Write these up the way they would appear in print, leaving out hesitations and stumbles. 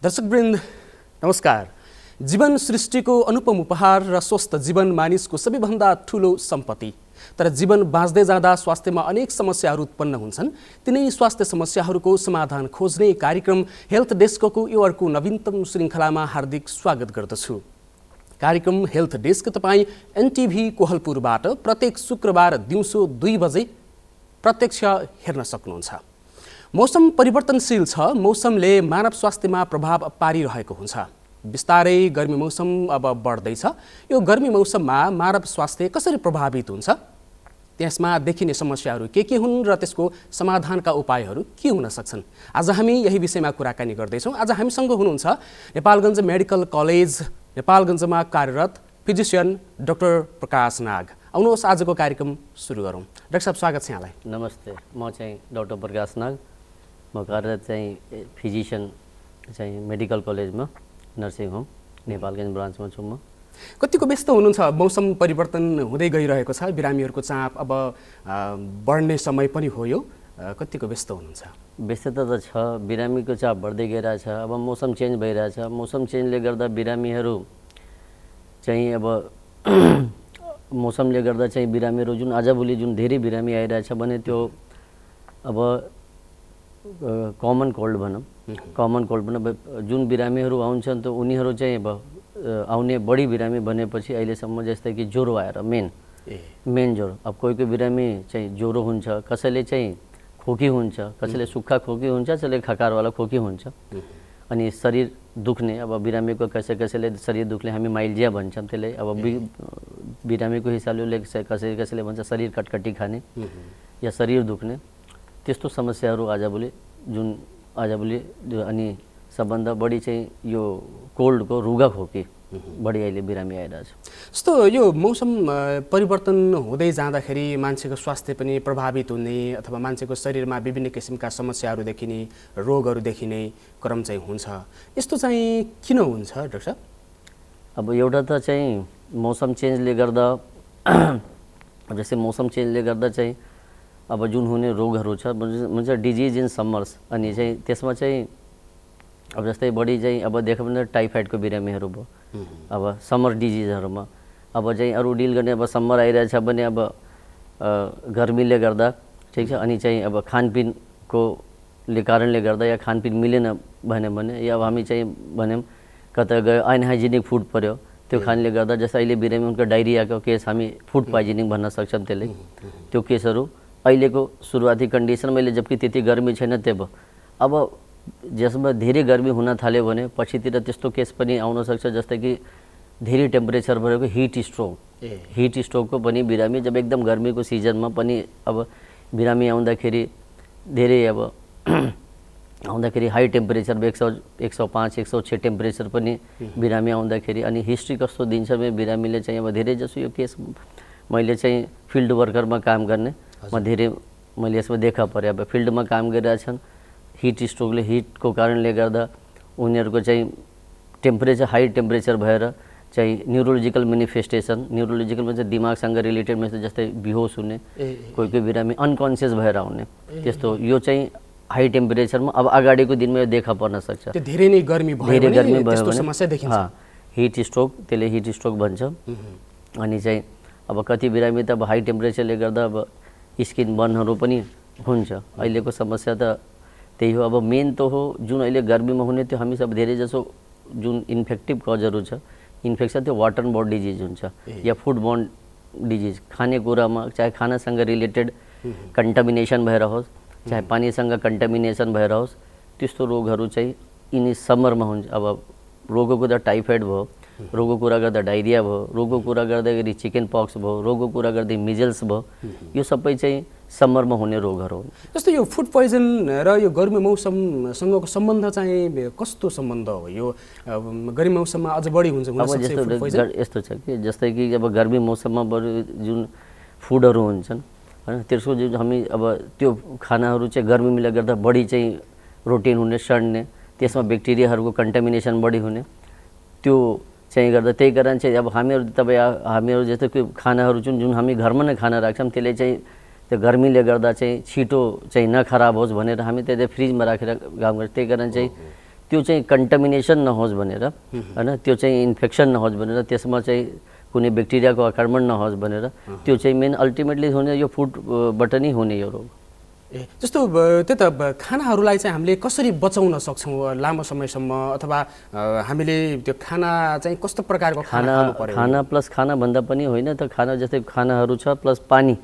दर्शकवृन्द नमस्कार। जीवन सृष्टिको अनुपम उपहार र स्वस्थ जीवन मानिसको सबैभन्दा ठूलो सम्पत्ति। तर जीवन बाँच्दै जाँदा स्वास्थ्यमा अनेक समस्याहरू उत्पन्न हुन्छन्। तिनै स्वास्थ्य समस्याहरूको समाधान खोज्ने कार्यक्रम हेल्थ डेस्कको यो अर्को नवीनतम श्रृङ्खलामा हार्दिक स्वागत गर्दछु। कार्यक्रम हेल्थ डेस्क तपाईँ एनटिभी कोहलपुरबाट प्रत्येक शुक्रबार दिउँसो 2 बजे प्रत्यक्ष हेर्न सक्नुहुन्छ। मौसम परिवर्तनशील छ। मौसमले मानव स्वास्थ्यमा प्रभाव पारिरहेको हुन्छ। बिस्तारै गर्मी मौसम अब बढ्दैछ। यो गर्मी मौसममा मानव स्वास्थ्य कसरी प्रभावित हुन्छ, त्यसमा देखिने समस्याहरू के हुन् र त्यसको समाधानका उपायहरू के हुन सक्छन्, आज हामी यही विषयमा कुराकानी गर्दैछौँ। आज हामीसँग हुनुहुन्छ नेपालगञ्ज मेडिकल कलेज नेपालगञ्जमा कार्यरत फिजिसियन डाक्टर प्रकाश नाग। आउनुहोस् आजको कार्यक्रम सुरु गरौँ। डाक्टर साहब स्वागत छ यहाँलाई। नमस्ते, म चाहिँ डाक्टर प्रकाश नाग, म कार्यरत चाहिँ फिजिसियन चाहिँ मेडिकल कलेजमा नर्सिङ होम नेपालगञ्ज ब्रान्चमा छु। म कतिको व्यस्त हुनुहुन्छ? मौसम परिवर्तन हुँदै गइरहेको छ, बिरामीहरूको चाप अब बढ्ने समय पनि हो। यो कतिको व्यस्त हुनुहुन्छ? व्यस्तता त छ, बिरामीको चाप बढ्दै गइरहेछ। अब मौसम चेन्ज भइरहेछ। मौसम चेन्जले गर्दा बिरामीहरू चाहिँ अब मौसमले गर्दा चाहिँ बिरामीहरू जुन आजभोलि जुन धेरै बिरामी आइरहेछ भने त्यो अब कमन कोल्ड भनौँ, कमन कोल्ड भनौँ। जुन बिरामीहरू आउँछन् त उनीहरू चाहिँ अब आउने बढी बिरामी भनेपछि अहिलेसम्म जस्तै कि ज्वरो आएर मेन ज्वरो। अब कोही बिरामी चाहिँ ज्वरो हुन्छ, कसैले चाहिँ खोकी हुन्छ, कसैले सुक्खा खोकी हुन्छ, कसैले खकारवाला खोकी हुन्छ। अनि शरीर दुख्ने, अब बिरामीको कसैले शरीर दुख्ने हामी माइल्जिया भन्छौँ त्यसलाई। अब बिरामीको हिसाबले कसैले भन्छ शरीर कटकटी खाने या शरीर दुख्ने, त्यस्तो समस्याहरू आजभोलि अनि सबभन्दा बढी चाहिँ यो कोल्डको रुगा खोकी बढी अहिले बिरामी आइरहेछ। जस्तो यो मौसम परिवर्तन हुँदै जाँदाखेरि मान्छेको स्वास्थ्य पनि प्रभावित हुने अथवा मान्छेको शरीरमा विभिन्न किसिमका समस्याहरू देखिने, रोगहरू देखिने क्रम चाहिँ हुन्छ। यस्तो चाहिँ किन हुन्छ डाक्टर साहब? अब एउटा त चाहिँ मौसम चेन्जले गर्दा जस्तै मौसम चेन्जले गर्दा चाहिँ अब जुन हुने रोगहरू छ भन्छ डिजिज इन समर्स। अनि चाहिँ त्यसमा चाहिँ अब जस्तै बढी चाहिँ अब देख्यो भने टाइफाइडको बिरामीहरू भयो अब समर डिजिजहरूमा। अब चाहिँ अरू डिल गर्ने, अब समर आइरहेछ भने अब गर्मीले गर्दा ठिक छ। अनि चाहिँ अब खानपिनको कारणले गर्दा या खानपिन मिलेन भने या अब हामी चाहिँ भन्यौँ कता गयो अनहाइजेनिक फुड पऱ्यो, त्यो खानाले गर्दा जस्तै अहिले बिरामी उनको डाइरियाको केस हामी फुड पोइजनिङ भन्न सक्छौँ त्यसले। त्यो केसहरू अहिलेको सुरुवाती कन्डिसनमा अहिले जबकि त्यति गर्मी छैन त्यो अब जसमा धेरै गर्मी हुन थाल्यो भने पछितिर त्यस्तो केस पनि आउन सक्छ। जस्तै कि धेरै टेम्परेचर भएको हिट स्ट्रोकको पनि बिरामी, जब एकदम गर्मीको सिजनमा पनि अब बिरामी आउँदाखेरि धेरै अब आउँदाखेरि हाई टेम्परेचर 105 106 टेम्परेचर पनि बिरामी आउँदाखेरि अनि हिस्ट्री कस्तो दिन्छ भने बिरामीले चाहिँ अब धेरै जसो यो केस मैले चाहिँ फिल्ड वर्करमा काम गर्ने मैले यसमा देखा परे। अब फिल्डमा काम गरिरहेछन्, हिट स्ट्रोकले हिटको कारणले गर्दा उनीहरूको चाहिँ हाई टेम्परेचर भएर चाहिँ न्युरोलोजिकल मेनिफेस्टेसन, न्युरोलोजिकलमा चाहिँ दिमागसँग रिलेटेड में जस्तै बेहोस हुने, कोही बिरामी अनकन्सियस भएर आउने, त्यस्तो यो चाहिँ हाई टेम्परेचरमा अब अगाडिको दिनमा यो देखा पर्न सक्छ। धेरै नै गर्मी भयो भने हिट स्ट्रोक, त्यसले हिट स्ट्रोक भन्छ। अनि चाहिँ अब कति बिरामी त अब हाई टेम्परेचरले गर्दा अब स्किन बर्नहरू पनि हुन्छ। अहिलेको समस्या त त्यही हो। अब मेन त हो जुन अहिले गर्मीमा हुने त्यो हामी सब धेरै जसो जुन इन्फेक्टिभ कजहरू छ, इन्फेक्सन त्यो वाटर बोर्न डिजिज हुन्छ या फुड बोर्न डिजिज, खानेकुरामा चाहे खानासँग रिलेटेड कन्टामिनेसन भएर होस् चाहे पानीसँग कन्टामिनेसन भएर होस्, त्यस्तो रोगहरू चाहिँ यिनी समरमा हुन्छ। अब रोगको कुरा टाइफाइड भयो, रोगको कुरा गर्दा डाइरिया भयो, रोगको कुरा गर्दाखेरि चिकन पक्स भयो, रोगको कुरा गर्दै मिजल्स भयो, यो सबै चाहिँ समरमा हुने रोगहरू हो। जस्तो यो फुड पोइजन र यो गर्मी मौसमसँगको सम्बन्ध चाहिँ कस्तो सम्बन्ध हो? यो गर्मी मौसममा अझ बढी हुन्छ? यस्तो छ कि जस्तै कि अब गर्मी मौसममा जुन फुडहरू हुन्छन् हैन, त्यसको जुन हामी अब त्यो खानाहरू चाहिँ गर्मीले गर्दा बढी चाहिँ रोटेन हुने, सड्ने, त्यसमा ब्याक्टेरियाहरूको कन्टामिनेसन बढी हुने, त्यो चाहिँ गर्दा त्यही कारण चाहिँ अब हामीहरू जस्तो कि खानाहरू जुन हामी घरमा नै खाना राख्छौँ त्यसले चाहिँ त्यो गर्मीले गर्दा चाहिँ छिटो चाहिँ नखराब होस् भनेर हामी त्यसलाई फ्रिजमा राखेर काम गर्छ। त्यही कारण चाहिँ त्यो चाहिँ कन्टामिनेसन नहोस् भनेर हैन, त्यो चाहिँ इन्फेक्सन नहोस् भनेर, त्यसमा चाहिँ कुनै ब्याक्टेरियाको आक्रमण नहोस् भनेर, त्यो चाहिँ मेन अल्टिमेटली हुने यो फुडबाट नै हुने यो रोग। जस्तो त्यही त खानाहरूलाई चाहिँ हामीले कसरी बचाउन सक्छौँ लामो समयसम्म, अथवा हामीले त्यो खाना चाहिँ कस्तो प्रकारको खाना प्लस खाना भन्दा पनि होइन त, खाना जस्तै खानाहरू छ प्लस पानी,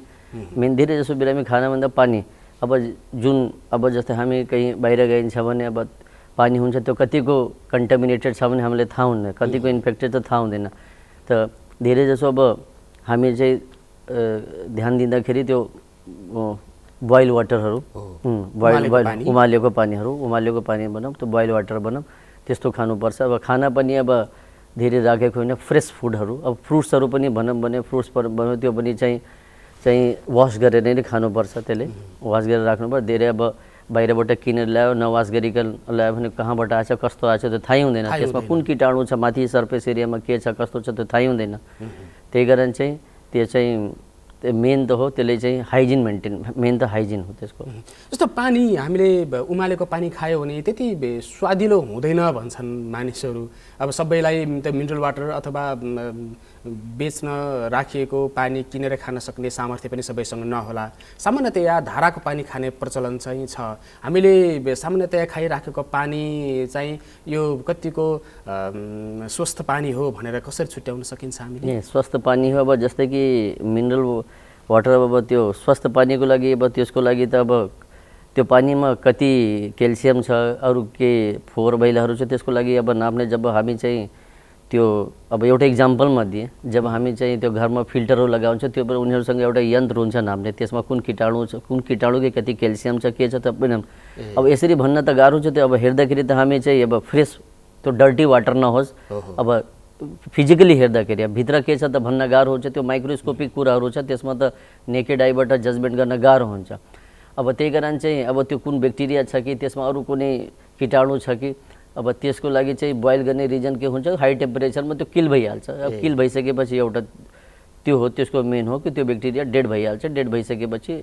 मेन धेरै जसो बिरामी खानाभन्दा पानी। अब जस्तै हामी कहीँ बाहिर गइन्छ भने अब पानी हुन्छ, त्यो कतिको कन्टामिनेटेड छ भने हामीलाई थाहा हुँदैन, कतिको इन्फेक्टेड त थाहा हुँदैन। त धेरै जसो अब हामी चाहिँ ध्यान दिँदाखेरि त्यो बोइल वाटरहरू, उमालेको पानी बनाऊँ, त्यो बोइल वाटर बनाऊँ, त्यस्तो खानुपर्छ। अब खाना पनि अब धेरै राखेको होइन, फ्रेस फुडहरू, अब फ्रुट्सहरू पनि भनौँ भने फ्रुट्स बनाउँ, त्यो पनि चाहिँ वास गरेर नै खानुपर्छ, त्यसले वास गरेर राख्नुपर्छ। धेरै अब बाहिरबाट किनेर ल्यायो, नवास गरिकन ल्यायो भने कहाँबाट आएछ कस्तो आएछ त्यो थाहै हुँदैन, त्यसमा कुन कीटाणु छ, माथि सर्फेस एरियामा के छ कस्तो छ त्यो थाहै हुँदैन। त्यही कारण चाहिँ त्यो चाहिँ मेन त हो, त्यसले चाहिँ हाइजिन मेन्टेन, मेन त हाइजिन हो त्यसको। जस्तो पानी हामीले उमालेको पानी खायो भने त्यति स्वादिलो हुँदैन भन्छन् मानिसहरू। अब सबैलाई त मिनरल वाटर अथवा बेच्न राखिएको पानी किनेर खान सक्ने सामर्थ्य पनि सबैसँग नहोला। सामान्यतया धाराको पानी खाने प्रचलन चाहिँ छ। हामीले सामान्यतया खाइराखेको पानी चाहिँ यो कतिको स्वस्थ पानी हो भनेर कसरी छुट्याउन सकिन्छ हामीले? स्वस्थ पानी हो, अब जस्तै कि मिनरल वाटर, अब त्यो स्वस्थ पानीको लागि अब त्यसको लागि त अब त्यो पानीमा कति क्याल्सियम छ, अरू के फोहोर मैलाहरू छ, त्यसको लागि अब नाप्ने जब हामी चाहिँ त्यो अब एउटा इक्जाम्पलमा दिएँ, जब हामी चाहिँ त्यो घरमा फिल्टरहरू लगाउँछ, त्यो पनि उनीहरूसँग एउटा यन्त्र हुन्छ नाप्ने, त्यसमा कुन कीटाणु छ, कुन कीटाणुको कति क्याल्सियम छ, के छ, तपाईँ अब यसरी भन्न त गाह्रो छ। त्यो अब हेर्दाखेरि त हामी चाहिँ अब फ्रेस, त्यो डर्टी वाटर नहोस्, अब फिजिकली हेर्दाखेरि भित्र के छ त भन्न गाह्रो हुन्छ, त्यो माइक्रोस्कोपिक कुराहरू छ, त्यसमा त नेकेड आईबाट जजमेन्ट गर्न गाह्रो हुन्छ। अब त्यही कारण चाहिँ अब त्यो कुन ब्याक्टेरिया छ कि त्यसमा अरू कुनै कीटाणु छ कि, अब त्यसको लागि चाहिँ बोइल गर्ने रिजन के हुन्छ, हाई टेम्परेचरमा त्यो किल भइहाल्छ। अब किल भइसकेपछि एउटा त्यो हो, त्यसको मेन हो कि त्यो ब्याक्टेरिया डेड भइहाल्छ। डेड भइसकेपछि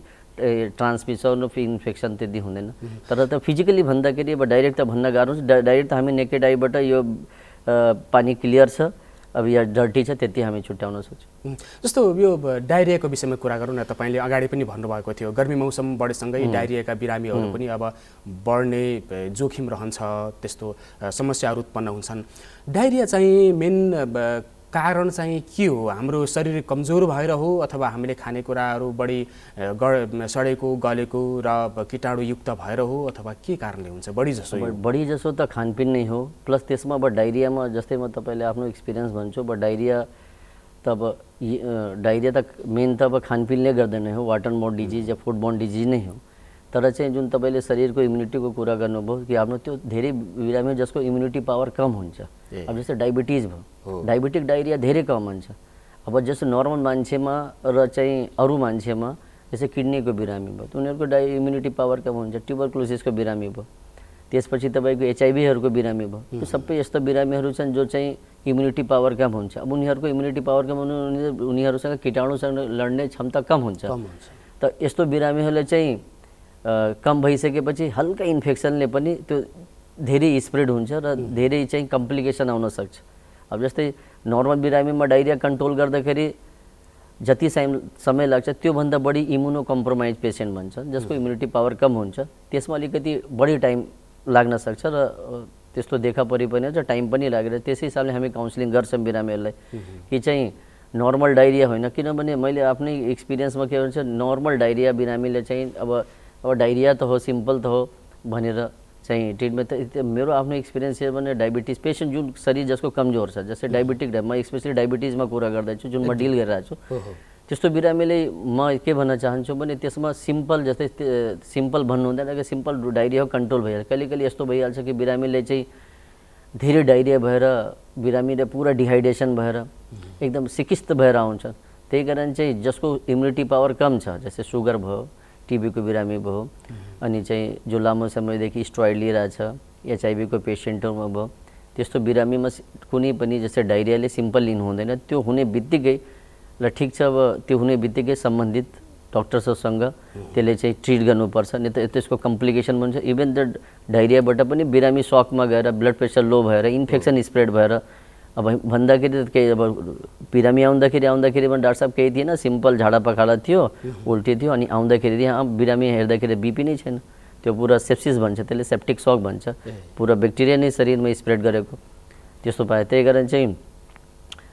ट्रान्समिसन अफ इन्फेक्सन त्यति हुँदैन। तर त फिजिकली भन्दाखेरि अब डाइरेक्ट त भन्न गाह्रो हुन्छ। डाइरेक्ट त हामी नेकेड आईबाट यो पानी क्लियर छ अब या डर्टी छ त्यति हामी छुट्याउन सक्छौँ। जस्तो यो डायरियाको विषयमा कुरा गरौँ न, तपाईँले अगाडि पनि भन्नुभएको थियो गर्मी मौसम बढेसँगै डायरियाका बिरामीहरू पनि अब बढ्ने जोखिम रहन्छ, त्यस्तो समस्याहरू उत्पन्न हुन्छन्। डायरिया चाहिँ मेन कारण चाहिँ के हो? हाम्रो शरीर कमजोर भएर हो अथवा हामीले खानेकुराहरू बढी सडेको गलेको र कीटाणुयुक्त भएर हो अथवा के कारणले हुन्छ? बढी जसो त खानपिन नै हो, प्लस त्यसमा अब डायरियामा जस्तै म तपाईँले आफ्नो एक्सपिरियन्स भन्छु, अब डायरिया त मेन त अब खानपिनले गर्दा नै हो, वाटर बोर्न डिजिज या फुड बोर्न डिजिज नै हो। तर चाहिँ जुन तपाईँले शरीरको इम्युनिटीको कुरा गर्नुभयो कि आफ्नो त्यो धेरै बिरामी जसको इम्युनिटी पावर कम हुन्छ, अब जस्तै डायबिटिज भयो, डायबिटिक डायरिया धेरै कम हुन्छ। अब जस्तो नर्मल मान्छेमा र चाहिँ अरू मान्छेमा जस्तै किडनीको बिरामी भयो उनीहरूको इम्युनिटी पावर कम हुन्छ, ट्युबरक्लोसिसको बिरामी भयो, त्यसपछि तपाईँको एचआइभीहरूको बिरामी भयो। त्यो सबै यस्तो बिरामीहरू छन् जो चाहिँ इम्युनिटी पावर कम हुन्छ। अब उनीहरूको इम्युनिटी पावर कम हुनु उनीहरूसँग कीटाणुसँग लड्ने क्षमता कम हुन्छ। त यस्तो बिरामीहरूले चाहिँ कम भइसकेपछि हल्का इन्फेक्सनले पनि त्यो धेरै स्प्रेड हुन्छ र धेरै चाहिँ कम्प्लिकेसन आउन सक्छ। अब जस्तै नर्मल बिरामीमा डायरिया कन्ट्रोल गर्दाखेरि जति समय लाग्छ त्योभन्दा बढी इम्युनो कम्प्रोमाइज पेसेन्ट भन्छ, जसको इम्युनिटी पावर कम हुन्छ, त्यसमा अलिकति बढी टाइम लाग्न सक्छ र त्यस्तो देखा परि पनि हुन्छ, टाइम पनि लागेर। त्यसै हिसाबले हामी काउन्सिलिङ गर्छौँ बिरामीहरूलाई कि चाहिँ नर्मल डायरिया होइन, किनभने मैले आफ्नै एक्सपिरियन्समा के भन्छ, नर्मल डायरिया बिरामीले चाहिँ अब डायरिया त हो, सिम्पल त हो भनेर चाहिँ ट्रिटमेन्ट त मेरो आफ्नो एक्सपिरियन्स है भने डायबिटिज पेसेन्ट जुन शरीर जसको कमजोर छ, जस्तै डायबिटिक म स्पेसली डायबिटिजमा कुरा गर्दैछु जुन म डिल गरिरहेको छु, त्यस्तो बिरामीले म के भन्न चाहन्छु भने त्यसमा सिम्पल जस्तै सिम्पल भन्नु हुँदैन कि सिम्पल डायरिया हो कन्ट्रोल भइहाल्छ। कहिले कहिले यस्तो भइहाल्छ कि बिरामीले चाहिँ धेरै डायरिया भएर बिरामीले पुरा डिहाइड्रेसन भएर एकदम सिकिस्त भएर आउँछ। त्यही कारण चाहिँ जसको इम्युनिटी पावर कम छ, जस्तै सुगर भयो, टिबीको बिरामी भयो, अनि चाहिँ जो लामो समयदेखि स्टेरोइड लिइरहेछ, एचआइभीको पेसेन्टहरूमा भयो, त्यस्तो बिरामीमा कुनै पनि जस्तै डायरियाले सिम्पल लिनु हुँदैन। त्यो हुने बित्तिकै ल ठिक छ, अब त्यो हुने बित्तिकै सम्बन्धित डक्टर्ससँग त्यसले चाहिँ ट्रिट गर्नुपर्छ, नि त त्यसको कम्प्लिकेसन भन्छ। इभन द डाइरियाबाट पनि बिरामी सकमा गएर ब्लड प्रेसर लो भएर इन्फेक्सन स्प्रेड भएर अब भन्दाखेरि त केही अब बिरामी आउँदाखेरि पनि डाक्टर साहब केही थिएन, सिम्पल झाडा पखाला थियो, उल्टी थियो, अनि आउँदाखेरि बिरामी हेर्दाखेरि बिपी नै छैन, त्यो पुरा सेप्सिस भन्छ, त्यसले सेप्टिक सक भन्छ, पुरा ब्याक्टेरिया नै शरीरमा स्प्रेड गरेको त्यस्तो पायो। त्यही कारण चाहिँ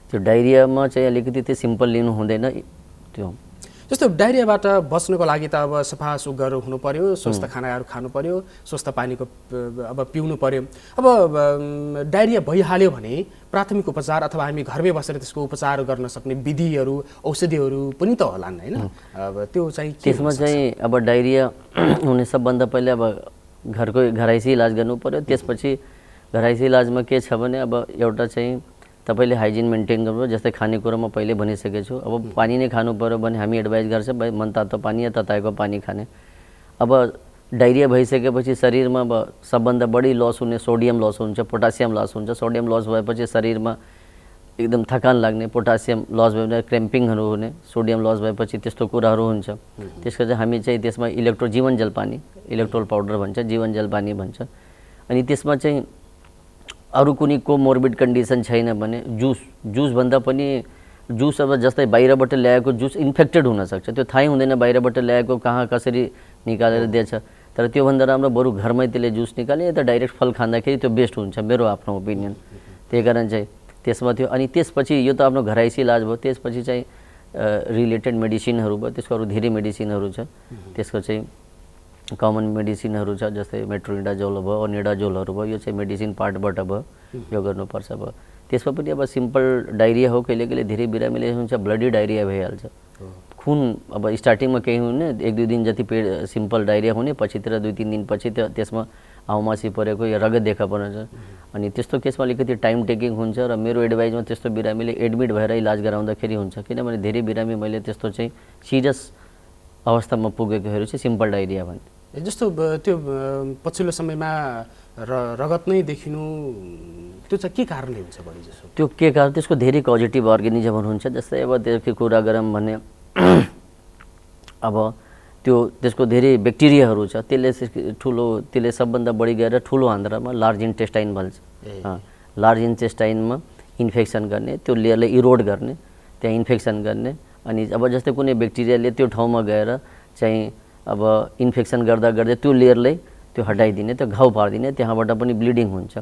त्यो डाइरियामा चाहिँ अलिकति त्यो सिम्पल लिनु हुँदैन। त्यो जस्तो डाइरियाबाट बच्नको लागि त अब सफा सुग्घर हुनु पर्यो, स्वस्थ खानाहरू खानु पर्यो, स्वस्थ पानीको अब पिउनु पर्यो। अब डाइरिया भइहाल्यो भने प्राथमिक उपचार अथवा हामी घरमै बसेर त्यसको उपचार गर्न सक्ने विधिहरू औषधिहरू पनि त होलान् हैन? अब त्यो चाहिँ त्यसमा चाहिँ अब डाइरिया हुने सबभन्दा पहिले अब घरैसी इलाज गर्नु पर्यो। त्यसपछि घरैसी इलाजमा के छ भने अब एउटा चाहिँ तपाईले हाइजिन मेन्टेन गर्नु, जस्तै खानेकुरामा पहिले भनिसकेको छु। अब पानी नै खानु पर्यो भने हामी एडभाइस गर्छ भाइ मन तातो पानी या तताएको पानी खाने। अब डाइरिया भइसकेपछि शरीरमा अब सबभन्दा बढी लस हुने सोडियम लस हुन्छ, पोटासियम लस हुन्छ। सोडियम लस भएपछि शरीरमा एकदम थकान लाग्ने, पोटासियम लस भयो भने क्र्याम्पिङहरू हुने, सोडियम लस भएपछि त्यस्तो कुराहरू हुन्छ। त्यसको चाहिँ हामी चाहिँ त्यसमा जीवन जल पानी, इलेक्ट्रोल पाउडर भन्छ, जीवन जल पानी भन्छ। अनि त्यसमा चाहिँ अरू कुनै कोमोर्बिड कन्डिसन छैन भने जुस भन्दा पनि जुस अब जस्तै बाहिरबाट ल्याएको जुस इन्फेक्टेड हुनसक्छ, त्यो थाहै हुँदैन बाहिरबाट ल्याएको कहाँ कसरी निकालेर दिएछ। तर त्योभन्दा राम्रो बरु घरमै त्यसले जुस निकाल्ने, या त डाइरेक्ट फल खाँदाखेरि त्यो बेस्ट हुन्छ, मेरो आफ्नो ओपिनियन। त्यही कारण चाहिँ त्यसमा थियो। अनि त्यसपछि यो त आफ्नो घरैसी इलाज भयो। त्यसपछि चाहिँ रिलेटेड मेडिसिनहरू भयो, त्यसको अरू धेरै मेडिसिनहरू छ। त्यसको चाहिँ कमन मेडिसिनहरू छ, जस्तै मेट्रोनिडाजोल भयो, ओनिडाजोलहरू भयो, यो चाहिँ मेडिसिन पार्टबाट भयो, यो गर्नुपर्छ भयो। त्यसमा पनि अब सिम्पल डाइरिया हो, कहिले कहिले धेरै बिरामीले हुन्छ ब्लडी डाइरिया भइहाल्छ। खुन अब स्टार्टिङमा केही हुने, 1-2 दिन जति सिम्पल डाइरिया हुने, पछितिर 2-3 दिन पछि त्यसमा आउमासी परेको या रगत देखा पर्छ। अनि त्यस्तो केसमा अलिकति टाइम टेकिङ हुन्छ र मेरो एडभाइजमा त्यस्तो बिरामीले एडमिट भएर इलाज गराउँदाखेरि हुन्छ। किनभने धेरै बिरामी मैले त्यस्तो चाहिँ सिरियस अवस्थामा पुगेकोहरू चाहिँ सिम्पल डाइरिया भन्छ। जस्तो त्यो पछिल्लो समयमा रगत नै देखिनु, त्यो चाहिँ के कारणले हुन्छ बढी जसो? त्यो के कारण, त्यसको धेरै पोजिटिभ अर्गानिजमहरू हुन्छ। जस्तै अब त्यसको कुरा गरौँ भने अब त्यसको धेरै ब्याक्टेरियाहरू छ, त्यसले सबभन्दा बढी गएर ठुलो आन्द्रामा लार्ज इन्टेस्टाइन भन्छ। लार्ज इन्टेस्टाइनमा इन्फेक्सन गर्ने, त्यो लेयरलाई इरोड गर्ने, त्यहाँ इन्फेक्सन गर्ने। अनि अब जस्तै कुनै ब्याक्टेरियाले त्यो ठाउँमा गएर चाहिँ अब इन्फेक्सन गर्दा गर्दै त्यो लेयरलाई त्यो हटाइदिने, त्यो घाउ पारिदिने, त्यहाँबाट पनि ब्लिडिङ हुन्छ।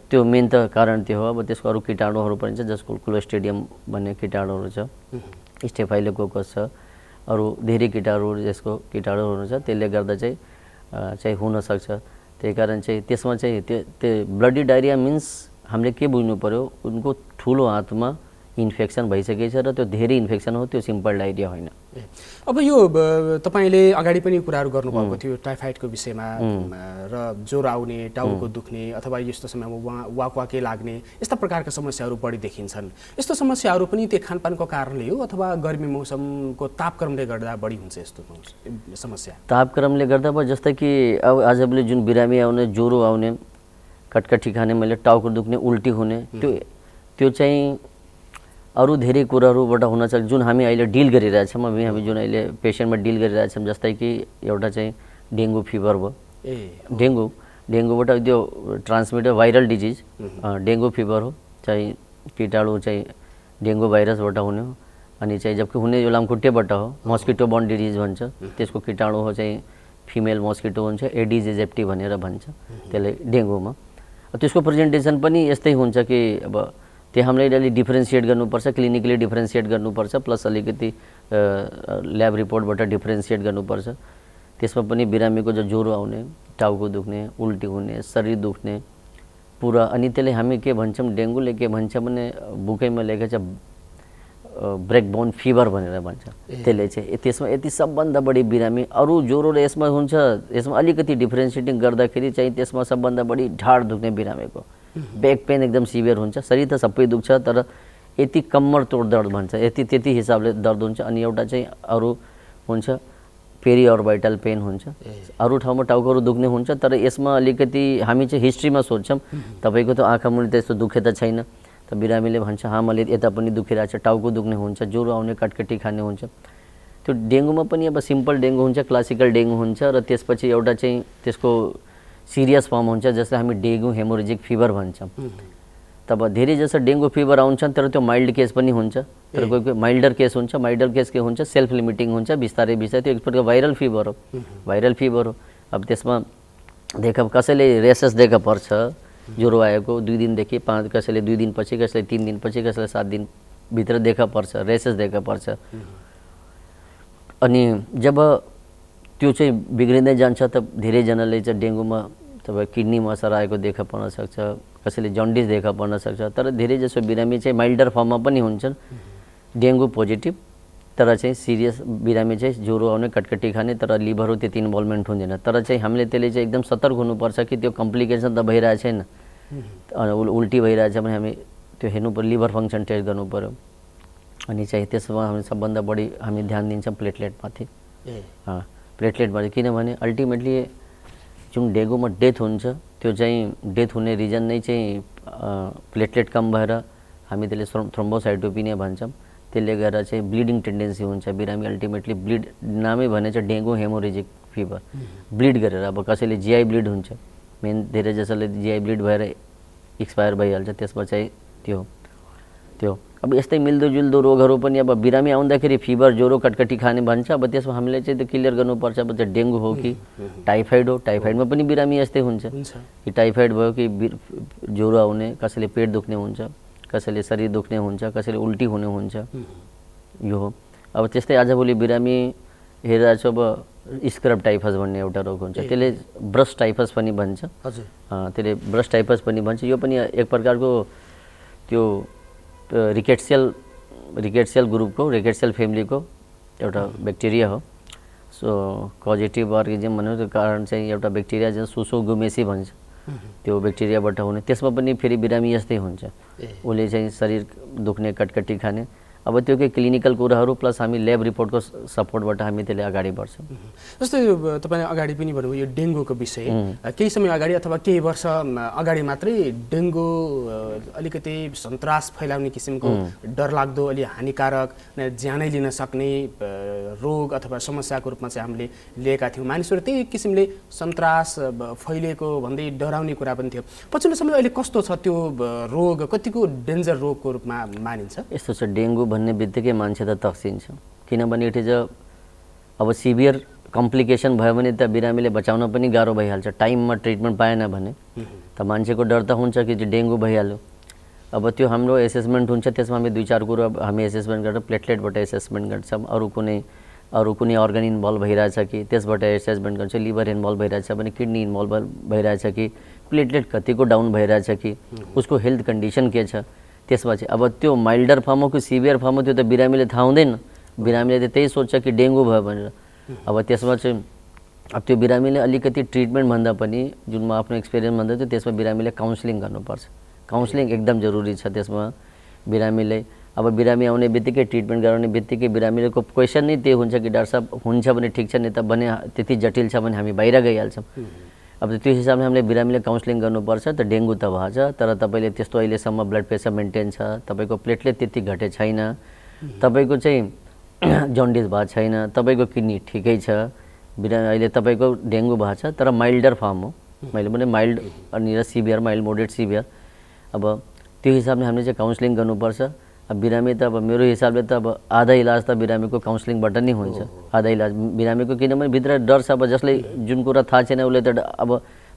त्यो मेन त कारण त्यो हो। अब त्यसको अरू कीटाणुहरू पनि छ, जसको क्लोस्ट्रिडियम भन्ने कीटाणुहरू छ, स्टेफाइलोकोकस छ, अरू धेरै त्यसको कीटाणुहरू छ, त्यसले गर्दा चाहिँ हुनसक्छ। त्यही कारण चाहिँ त्यसमा चाहिँ त्यो ब्लडी डाइरिया मिन्स हामीले के बुझ्नु पर्यो, उनको ठुलो हातमा इन्फेक्सन भइसकेको छ र त्यो धेरै इन्फेक्सन हो, त्यो सिम्पल डाइरिया होइन। अब यो तपाईले अगाडि पनि कुराहरू गर्नुभएको थियो टाइफाइडको विषयमा र ज्वरो आउने, टाउको दुख्ने अथवा यस्तो समयमा वाकवाके लाग्ने, यस्ता प्रकारका समस्याहरू बढी देखिन्छन्। यस्तो समस्याहरू पनि त्यो खानपानको कारणले हो अथवा गर्मी मौसमको तापक्रमले गर्दा बढी हुन्छ यस्तो समस्या? तापक्रमले गर्दा भयो। जस्तै कि अब आजभोलि जुन बिरामी आउने, ज्वरो आउने, कटकटी खाने, मैले टाउको दुख्ने, उल्टी हुने, त्यो चाहिँ अरू धेरै कुराहरूबाट हुनसक्छ जुन हामी अहिले डिल गरिरहेछौँ। हामी जुन अहिले पेसेन्टमा डिल गरिरहेछौँ, जस्तै कि एउटा चाहिँ डेङ्गु फिभर भयो। डेङ्गुबाट त्यो transmitted viral disease dengue fever हो, चाहिँ कीटाणु चाहिँ डेङ्गु भाइरसबाट हुने हो। अनि चाहिँ जबकि हुने यो लामखुट्टेबाट हो, मस्किटो बर्न डिजिज भन्छ। त्यसको कीटाणु हो चाहिँ फिमेल मस्किटो हुन्छ, एडिज एजेप्टी भनेर भन्छ त्यसले डेङ्गुमा। त्यसको प्रेजेन्टेसन पनि यस्तै हुन्छ कि अब त्यो हामीले अलि डिफ्रेन्सिएट गर्नुपर्छ, क्लिनिकली डिफ्रेन्सिएट गर्नुपर्छ, प्लस अलिकति ल्याब रिपोर्टबाट डिफ्रेन्सिएट गर्नुपर्छ। त्यसमा पनि बिरामीको जो ज्वरो आउने, टाउको दुख्ने, उल्टी हुने, शरीर दुख्ने पुरा। अनि त्यसले हामी के भन्छौँ, डेङ्गुले के भन्छ भने बुकैमा लेखेको छ ब्रेकबोन फिभर भनेर भन्छ। त्यसले चाहिँ त्यसमा यति सबभन्दा बढी बिरामी अरू ज्वरो र यसमा हुन्छ, यसमा अलिकति डिफ्रेन्सिएटिङ गर्दाखेरि चाहिँ त्यसमा सबभन्दा बढी ढाड दुख्ने बिरामीको, ब्याक पेन एकदम सिभियर हुन्छ। शरीर त सबै दुख्छ, तर यति कम्मर तोड दर्द भन्छ, त्यति हिसाबले दर्द हुन्छ। अनि एउटा चाहिँ अरू हुन्छ पेरी अर्बाइटल पेन हुन्छ, अरू ठाउँमा टाउकोहरू दुख्ने हुन्छ। तर यसमा अलिकति हामी चाहिँ हिस्ट्रीमा सोध्छौँ, तपाईँको त आँखा मुनि त्यस्तो दुखे त छैन, त बिरामीले भन्छ हाँ मैले यता पनि दुखिरहेको छ, टाउको दुख्ने हुन्छ, ज्वरो आउने, कटकटी खाने हुन्छ। त्यो डेङ्गुमा पनि अब सिम्पल डेङ्गु हुन्छ, क्लासिकल डेङ्गु हुन्छ र त्यसपछि एउटा चाहिँ त्यसको सिरियस फर्म हुन्छ जसलाई हामी डेङ्गु हेमोरेजिक फिभर भन्छौँ। तब धेरै जसो डेङ्गु फिभर आउँछन् तर त्यो माइल्ड केस पनि हुन्छ, तर कोही कोही माइल्डर केस हुन्छ। माइल्डर केस के हुन्छ, सेल्फ लिमिटिङ हुन्छ, बिस्तारै बिस्तारै त्यो एक प्रकारको भाइरल फिभर हो, भाइरल फिभर हो। अब त्यसमा देखा कसैले रेसेस देखा पर्छ, ज्वरो आएको 2 दिनदेखि 5, कसैले 2 दिनपछि, कसैले 3 दिनपछि, कसैले 7 दिनभित्र देखा पर्छ, रेसेस देखा पर्छ। अनि जब त्यो चाहिँ बिग्रिँदै जान्छ त धेरैजनाले चाहिँ डेङ्गुमा तपाईँ किडनीमा असर आएको देखा पर्न सक्छ, कसैले जन्डिस देखा पर्न सक्छ। तर धेरै जसो बिरामी चाहिँ माइल्डर फर्ममा पनि हुन्छन्, डेङ्गु पोजिटिभ, तर चाहिँ सिरियस बिरामी चाहिँ ज्वरो आउने, कटकटी खाने, तर लिभरको त्यति इन्भल्भमेन्ट हुँदैन। तर चाहिँ हामीले त्यसले चाहिँ एकदम सतर्क हुनुपर्छ कि त्यो कम्प्लिकेसन त भइरहेको छैन, उल्टी भइरहेछ भने हामी त्यो हेर्नु पर्यो, लिभर फङ्सन टेस्ट गर्नु पऱ्यो। अनि चाहिँ त्यसमा हामी सबभन्दा बढी हामी ध्यान दिन्छौँ प्लेटलेटमाथि। प्लेटलेटमाथि, किनभने अल्टिमेटली जुन डेङ्गुमा डेथ हुन्छ त्यो चाहिँ डेथ हुने रिजन नै चाहिँ प्लेटलेट कम भएर हामी त्यसले थ्रोम्बोसाइटोपिनिया भन्छौँ। त्यसले गर्दा चाहिँ ब्लिडिङ टेन्डेन्सी हुन्छ, बिरामी अल्टिमेटली ब्लिड, नामै भने चाहिँ डेङ्गु हेमोरेजिक फिभर, ब्लिड गरेर। अब कसैले जिआई ब्लिड हुन्छ, मेन धेरै जसोले जिआई ब्लिड भएर एक्सपायर भइहाल्छ, त्यसमा चाहिँ त्यो अब यस्तै मिल्दोजुल्दो रोगहरू पनि अब बिरामी आउँदाखेरि फिभर, ज्वरो, कटकटी खाने भन्छ। अब त्यसमा हामीले चाहिँ त्यो क्लियर गर्नुपर्छ, अब त्यो डेङ्गु हो कि टाइफाइड हो। टाइफाइडमा पनि बिरामी यस्तै हुन्छ कि टाइफाइड भयो कि ज्वरो आउने, कसैले पेट दुख्ने हुन्छ, कसैले शरीर दुख्ने हुन्छ, कसैले उल्टी हुने हुन्छ, यो हो। अब त्यस्तै आजभोलि बिरामी हेरिरहेको छु, अब स्क्रब टाइफस भन्ने एउटा रोग हुन्छ, त्यसले ब्रस्ट टाइफस पनि भन्छ। त्यसले ब्रस्ट टाइफस पनि भन्छ। यो पनि एक प्रकारको त्यो रिकेट्सियल ग्रुपको, रिकेट्सियल फ्यामिलीको एउटा ब्याक्टेरिया हो। सो कजेटिभ अर्गेनिजम भन्नु त्यो कारण चाहिँ एउटा ब्याक्टेरिया जुन सुसोगुमेसी भन्छ, त्यो ब्याक्टेरियाबाट हुने। त्यसमा पनि फेरि बिरामी यस्तै हुन्छ, उसले चाहिँ शरीर दुख्ने, कटकटी खाने। अब त्यो के क्लिनिकल कुराहरू प्लस हामी ल्याब रिपोर्टको सपोर्टबाट हामी त्यसले अगाडि बढ्छौँ। जस्तै तपाईँले अगाडि पनि भन्नुभयो यो डेङ्गुको विषय, केही समय अगाडि अथवा केही वर्ष अगाडि मात्रै डेङ्गु अलिकति सन्तास फैलाउने किसिमको डरलाग्दो, अलि हानिकारक, ज्यानै लिन सक्ने रोग अथवा समस्याको रूपमा चाहिँ हामीले लिएका थियौँ। मानिसहरू त्यही किसिमले सन्तास फैलिएको भन्दै डराउने कुरा पनि थियो। पछिल्लो समय अहिले कस्तो छ त्यो रोग, कतिको डेन्जर रोगको रूपमा मानिन्छ? यस्तो छ, डेङ्गु भन्ने बित्तिकै मान्छे त तक्सिन्छ, किनभने इट इज अब सिभियर कम्प्लिकेसन भयो भने त बिरामीले बचाउन पनि गाह्रो भइहाल्छ। टाइममा ट्रिटमेन्ट पाएन भने त मान्छेको डर त हुन्छ कि डेङ्गु भइहाल्यो। अब त्यो हाम्रो एसेसमेन्ट हुन्छ, त्यसमा हामी 2-4 कुरो हामी एसेसमेन्ट गरेर प्लेटलेटबाट एसेसमेन्ट गर्छौँ। अरू कुनै अर्गन इन्भल्भ भइरहेछ कि त्यसबाट एसेसमेन्ट गर्छ, लिभर इन्भल्भ भइरहेछ भने, किडनी इन्भल्भ भइरहेछ कि, प्लेटलेट कतिको डाउन भइरहेछ कि, उसको हेल्थ कन्डिसन के छ। त्यसपछि अब त्यो माइल्डर फर्म हो कि सिभियर फर्म हो त्यो त बिरामीले थाहा हुँदैन, बिरामीले त त्यही सोच्छ कि डेङ्गु भयो भनेर। अब त्यसमा चाहिँ अब त्यो बिरामीले अलिकति ट्रिटमेन्ट भन्दा पनि, जुन म आफ्नो एक्सपिरियन्स भन्दा थियो, त्यसमा बिरामीले काउन्सिलिङ गर्नुपर्छ। काउन्सिलिङ एकदम जरुरी छ त्यसमा बिरामीले। अब बिरामी आउने बित्तिकै, ट्रिटमेन्ट गराउने बित्तिकै बिरामीको क्वेसन नै त्यही हुन्छ कि डाक्टर साहब हुन्छ भने ठिक छ, नि त भने त्यति जटिल छ भने हामी बाहिर गइहाल्छौँ। अब त्यो हिसाबले हामीले बिरामीले काउन्सिलिङ गर्नुपर्छ। त डेङ्गु त भएछ, तर तपाईँले त्यस्तो अहिलेसम्म ब्लड प्रेसर मेन्टेन छ, तपाईँको प्लेटलेट त्यति घटे छैन, तपाईँको चाहिँ जन्डिस भएको छैन, तपाईँको किडनी ठिकै छ, अहिले तपाईँको डेङ्गु भएको छ, तर माइल्डर फर्म हो। मैले भने माइल्ड अनि सिभियर, माइल्ड, मोडरेट, सिभियर। अब त्यो हिसाबले हामीले चाहिँ काउन्सिलिङ गर्नुपर्छ। अब बिरामी त अब मेरो हिसाबले त अब आधा इलाज त बिरामीको काउन्सिलिङबाट नै हुन्छ, आधा इलाज बिरामीको। किनभने भित्र डर छ, अब जसले जुन कुरा थाहा छैन उसले त अब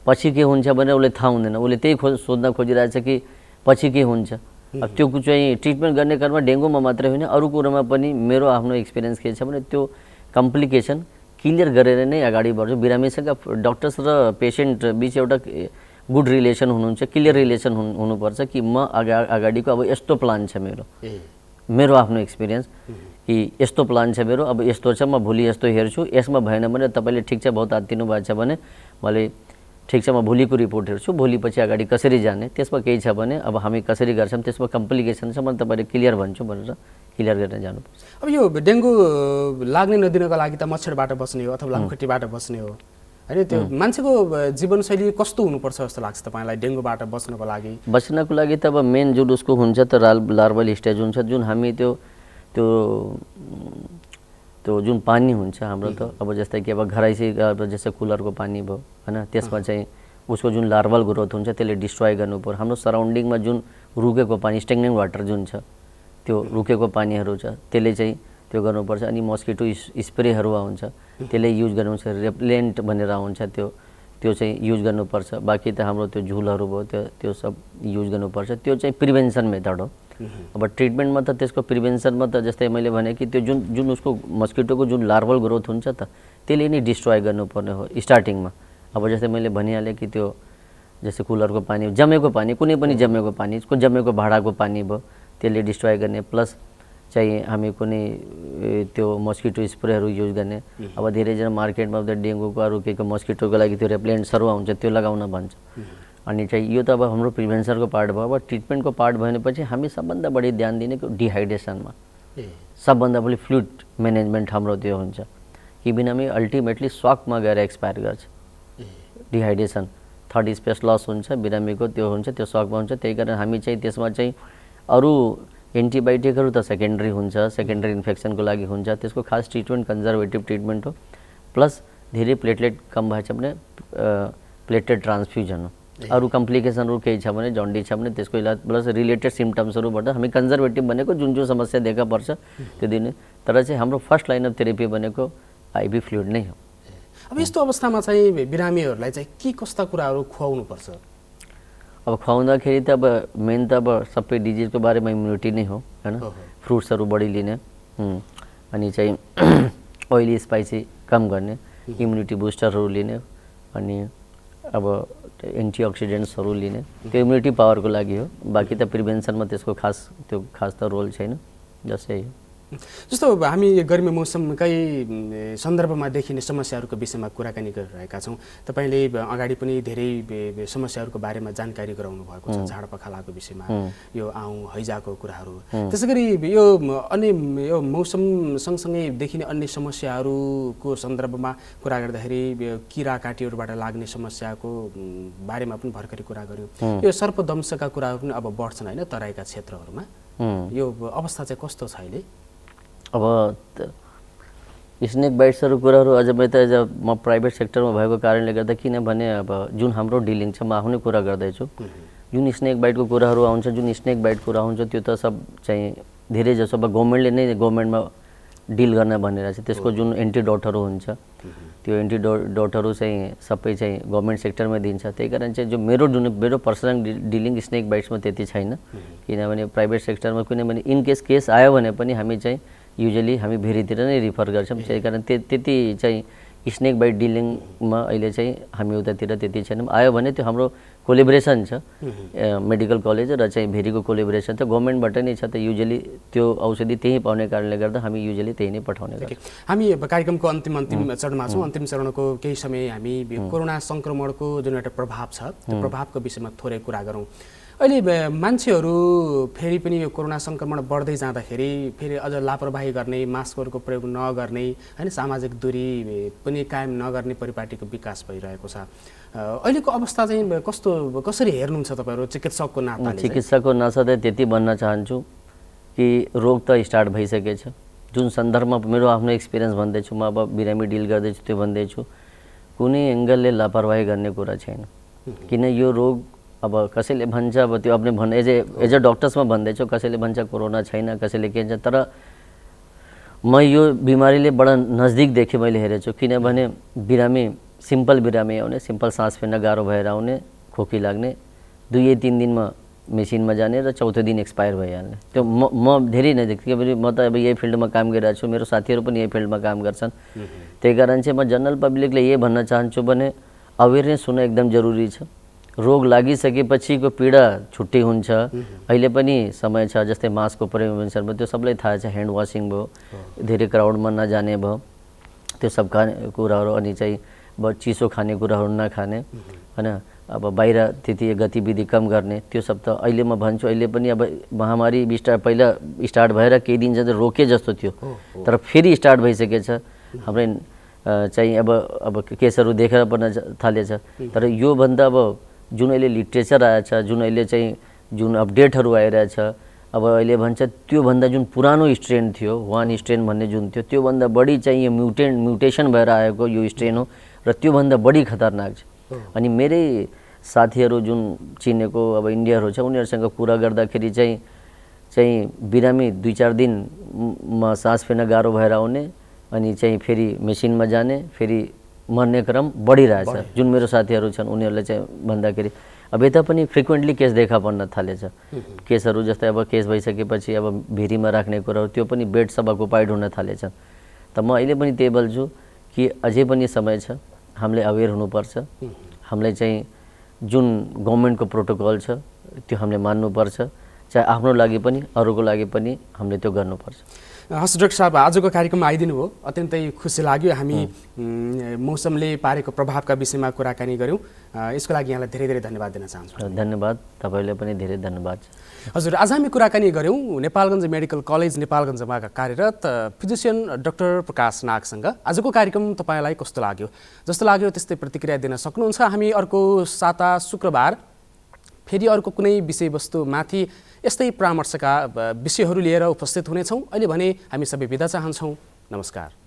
पछि के हुन्छ भनेर उसले थाहा हुँदैन, उसले त्यही सोध्न खोजिरहेछ कि पछि के हुन्छ। अब त्यो चाहिँ ट्रिटमेन्ट गर्ने क्रममा डेङ्गुमा मात्रै होइन, अरू कुरोमा पनि मेरो आफ्नो एक्सपिरियन्स के छ भने त्यो कम्प्लिकेसन क्लियर गरेर नै अगाडि बढ्छु। बिरामीसँग डक्टर्स र पेसेन्ट बिच एउटा गुड रिलेसन हुनुहुन्छ, क्लियर रिलेसन हुनुपर्छ कि म अगाडिको अब यस्तो प्लान छ मेरो आफ्नो एक्सपिरियन्स कि यस्तो प्लान छ मेरो, अब यस्तो छ, म भोलि यस्तो हेर्छु, यसमा भएन भने तपाईँले ठिक छ बहुत आत्तिनु भएको छ भने मैले ठिक छ म भोलिको रिपोर्ट हेर्छु, भोलि पछि अगाडि कसरी जाने, त्यसमा केही छ भने अब हामी कसरी गर्छौँ, त्यसमा कम्प्लिकेसन छ म तपाईँले क्लियर भन्छु भनेर क्लियर गरेर जानुपर्छ। अब यो डेङ्गु लाग्ने नदिनको लागि त मच्छरबाट बस्ने हो अथवा लामखुट्टेबाट बस्ने हो होइन, त्यो मान्छेको जीवनशैली कस्तो हुनुपर्छ जस्तो लाग्छ तपाईँलाई डेङ्गुबाट बच्नको लागि? बच्नको लागि त अब मेन जुन उसको हुन्छ त लार्भल स्टेज हुन्छ, जुन हामी त्यो त्यो जुन पानी हुन्छ हाम्रो त अब जस्तै कि अब घरैसी अब जस्तै कुलरको पानी भयो हैन, त्यसमा चाहिँ उसको जुन लार्वल ग्रोथ हुन्छ त्यसले डिस्ट्रोय गर्नु पर्यो। हाम्रो सराउन्डिङमा जुन रुकेको पानी स्टेग्नेन्ट वाटर जुन छ त्यो रुकेको पानीहरू छ त्यसले चाहिँ त्यो गर्नुपर्छ। अनि मस्किटो स्प्रेहरू हुन्छ त्यसले युज गर्नुपर्छ। रेपेलेन्ट भनेर हुन्छ त्यो चाहिँ युज गर्नुपर्छ। बाँकी त हाम्रो त्यो झुलहरू भयो त्यो सब युज गर्नुपर्छ। त्यो चाहिँ प्रिभेन्सन मेथड हो। अब ट्रिटमेन्टमा त त्यसको प्रिभेन्सनमा त जस्तै मैले भने कि त्यो जुन उसको मस्किटोको जुन लार्वल ग्रोथ हुन्छ त त्यसले नै डिस्ट्रोय गर्नुपर्ने हो स्टार्टिङमा। अब जस्तै मैले भनिहालेँ कि त्यो जस्तै कुलरको पानी, जमेको पानी, कुनै पनि जमेको पानी, जमेको भाँडाको पानी भयो त्यसले डिस्ट्रोय गर्ने। प्लस चाहिँ हामी कुनै त्यो मस्किटो स्प्रेहरू युज गर्ने। अब धेरैजना मार्केटमा त डेङ्गुको अरू के मस्किटोको लागि त्यो रेपेलेन्ट्सहरू आउँछ त्यो लगाउन भन्छ। अनि चाहिँ यो त अब हाम्रो प्रिभेन्सनको पार्ट भयो। अब ट्रिटमेन्टको पार्ट भनेपछि हामी सबभन्दा बढी ध्यान दिने डिहाइड्रेसनमा, सबभन्दा बढी फ्लुइड म्यानेजमेन्ट हाम्रो त्यो हुन्छ कि बिनामी अल्टिमेटली सक्मा गएर एक्सपायर गर्छ। डिहाइड्रेसन थर्ड स्पेस लस हुन्छ, बिरामीको त्यो हुन्छ, त्यो सकमा हुन्छ। त्यही कारण हामी चाहिँ त्यसमा चाहिँ अरू एन्टिबायोटिकहरू त सेकेन्डरी हुन्छ, सेकेन्डरी इन्फेक्सनको लागि हुन्छ, त्यसको खास ट्रिटमेन्ट कन्जर्भेटिभ ट्रिटमेन्ट हो। प्लस धेरै प्लेटलेट कम भएछ भने प्लेटलेट ट्रान्सफ्युजन हो। अरू कम्प्लिकेसनहरू केही छ भने जन्डिस छ भने त्यसको इलाज प्लस रिलेटेड सिम्टम्सहरूबाट हामी कन्जर्भेटिभ भनेको जुन समस्या देखा पर्छ त्यो दिने। तर चाहिँ हाम्रो फर्स्ट लाइन अफ थेरेपी भनेको आइभी फ्लुइड नै हो। अब यस्तो अवस्थामा चाहिँ बिरामीहरूलाई चाहिँ के कस्ता कुराहरू खुवाउनुपर्छ? अब खुवाउँदाखेरि त अब मेन त अब सबै डिजिजको बारेमा इम्युनिटी नै हो हैन। फ्रुट्सहरू बढी लिने, अनि चाहिँ ओइली स्पाइसी कम गर्ने, इम्युनिटी बुस्टरहरू लिने, अनि अब एन्टिअक्सिडेन्ट्सहरू लिने। त्यो इम्युनिटी पावरको लागि हो। बाँकी त प्रिभेन्सनमा त्यसको खास त रोल छैन। जस्तो हामी गर्मी मौसमकै सन्दर्भमा देखिने समस्याहरूको विषयमा कुराकानी गरिरहेका छौँ। तपाईँले अगाडि पनि धेरै समस्याहरूको बारेमा जानकारी गराउनु भएको छ, झाडपखालाको विषयमा, यो आउँ हैजाको कुराहरू। त्यसै गरी यो मौसम सँगसँगै देखिने अन्य समस्याहरूको सन्दर्भमा कुरा गर्दाखेरि किरा काटीहरूबाट लाग्ने समस्याको बारेमा पनि भर्खरै कुरा गऱ्यौँ। यो सर्पदंशका कुराहरू पनि अब बढ्छन् होइन तराईका क्षेत्रहरूमा। यो अवस्था चाहिँ कस्तो छ अहिले? अब स्नेक बाइट्सहरू कुराहरू अझ म प्राइभेट सेक्टरमा भएको कारणले गर्दा, किनभने अब जुन हाम्रो डिलिङ छ म आफ्नै कुरा गर्दैछु, जुन स्नेक बाइटको कुराहरू आउँछ, जुन स्नेक बाइट कुरा हुन्छ त्यो त सब चाहिँ धेरै जसो अब गभर्मेन्टमा डिल गर्न भनेर चाहिँ त्यसको जुन एन्टिडोटहरू हुन्छ त्यो एन्टिडोटहरू चाहिँ सबै चाहिँ गभर्मेन्ट सेक्टरमा दिन्छ। त्यही कारण चाहिँ जो मेरो पर्सनल डिलिङ स्नेक बाइट्समा त्यति छैन। किनभने प्राइभेट सेक्टरमा किनभने केस आयो भने पनि हामी चाहिँ युजली हामी भेरीतिर नै रिफर गर्छौँ। त्यही कारण त्यति चाहिँ स्नेक बाइट डिलिङमा अहिले चाहिँ हामी उतातिर त्यति छैनौँ। आयो भने त्यो हाम्रो कोलेब्रेसन छ, मेडिकल कलेज र चाहिँ भेरीको कोलेब्रेसन छ, गभर्मेन्टबाट नै छ। त युजली त्यो औषधि त्यही पाउने कारणले गर्दा हामी युजली त्यही नै पठाउने गर्छौँ। हामी कार्यक्रमको अन्तिम चरणमा छौँ। अन्तिम चरणको केही समय हामी कोरोना सङ्क्रमणको जुन एउटा प्रभाव छ त्यो प्रभावको विषयमा थोरै कुरा गरौँ। अहिले मान्छेहरू फेरि पनि यो कोरोना सङ्क्रमण बढ्दै जाँदाखेरि फेरि अझ लापरवाही गर्ने, मास्कहरूको प्रयोग नगर्ने होइन, सामाजिक दूरी पनि कायम नगर्ने परिपाटीको विकास भइरहेको छ। अहिलेको अवस्था चाहिँ कसरी हेर्नुहुन्छ तपाईँहरू चिकित्सकको नाताले? चिकित्सकको नाताले त्यति भन्न चाहन्छु कि रोग त स्टार्ट भइसकेछ। जुन सन्दर्भमा मेरो आफ्नो एक्सपिरियन्स भन्दैछु, म अब बिरामी डिल गर्दैछु त्यो भन्दैछु, कुनै एङ्गलले लापरवाही गर्ने कुरा छैन। किन यो रोग अब कसैले भन्छ, अब त्यो अपने एज अ डक्टर्समा भन्दैछु, कसैले भन्छ कोरोना छैन, कसैले के भन्छ। तर म यो बिमारीले बडा नजदिकदेखि मैले हेरेको छु। किनभने बिरामी सिम्पल बिरामी आउने, सिम्पल सास फेर्न गाह्रो भएर आउने, खोकी लाग्ने, 2-3 दिनमा मेसिनमा जाने र चौथो दिन एक्सपायर भइहाल्ने। त्यो म धेरै नजिक, किनभने म त अब यही फिल्डमा काम गरिरहेको छु, मेरो साथीहरू पनि यही फिल्डमा काम गर्छन्। त्यही कारण चाहिँ म जनरल पब्लिकले यही भन्न चाहन्छु भने अवेरनेस हुन एकदम जरुरी छ। रोग लागिसकेपछिको पीडा छुट्टै हुन्छ। अहिले पनि समय छ, जस्तै मास्कको प्रिभेन्सन भयो, त्यो सबलाई थाहा छ। ह्यान्ड वासिङ भयो, धेरै क्राउडमा नजाने भयो, त्यो सब कुराहरू, अनि चाहिँ चिसो खाने कुराहरू नखाने होइन, अब बाहिर त्यति गतिविधि कम गर्ने, त्यो सब त अहिले म भन्छु। अहिले पनि अब महामारी पहिला स्टार्ट भएर केही दिन चाहिँ रोके जस्तो थियो, तर फेरि स्टार्ट भइसकेछ। हाम्रै चाहिँ अब केसहरू देखेर पर्न थालेछ। तर योभन्दा अब जुन अहिले लिट्रेचर आएछ, जुन अहिले चाहिँ जुन अपडेटहरू आइरहेछ, अब अहिले भन्छ त्योभन्दा जुन पुरानो स्ट्रेन थियो वान स्ट्रेन भन्ने जुन थियो त्योभन्दा बढी चाहिँ यो म्युटेसन भएर आएको यो स्ट्रेन हो र त्योभन्दा बढी खतरनाक छ। अनि मेरै साथीहरू जुन चिनेको अब इन्डियाहरू छ उनीहरूसँग कुरा गर्दाखेरि चाहिँ बिरामी 2-4 दिनमा सास फेर्न गाह्रो भएर आउने अनि चाहिँ फेरि मेसिनमा जाने फेरि मर्ने क्रम बढिरहेछ। जुन मेरो साथीहरू छन् उनीहरूले चाहिँ भन्दाखेरि अब यता पनि फ्रिक्वेन्टली केस देखा पर्न थालेछ। केसहरू जस्तै अब केस भइसकेपछि अब भिरीमा राख्ने कुराहरू त्यो पनि बेड सब अकुपाइड हुन थालेछ। त म अहिले पनि त्यही बोल्छु कि अझै पनि समय छ, हामीले अवेर हुनुपर्छ। हामीले चाहिँ जुन गभर्मेन्टको प्रोटोकल छ त्यो हामीले मान्नुपर्छ, चाहे आफ्नो लागि पनि अरूको लागि पनि हामीले त्यो गर्नुपर्छ। हस् डाक्टर साहब, आजको कार्यक्रममा आइदिनु हो, अत्यन्तै खुसी लाग्यो। हामी मौसमले पारेको प्रभावका विषयमा कुराकानी गऱ्यौँ। यसको लागि यहाँलाई धेरै धेरै धन्यवाद दिन चाहन्छु। धन्यवाद, तपाईँले पनि धेरै धन्यवाद। हजुर, आज हामी कुराकानी गऱ्यौँ नेपालगञ्ज मेडिकल कलेज नेपालगञ्जमा कार्यरत फिजिसियन डाक्टर प्रकाश नागसँग। आजको कार्यक्रम तपाईँलाई कस्तो लाग्यो? जस्तो लाग्यो त्यस्तै प्रतिक्रिया दिन सक्नुहुन्छ। हामी अर्को साता शुक्रबार फेरि अर्को कुनै विषयवस्तुमाथि यस्तै परामर्शका विषयहरू लिएर उपस्थित हुनेछौँ। अहिले भने हामी सबै बिदा चाहन्छौँ। नमस्कार।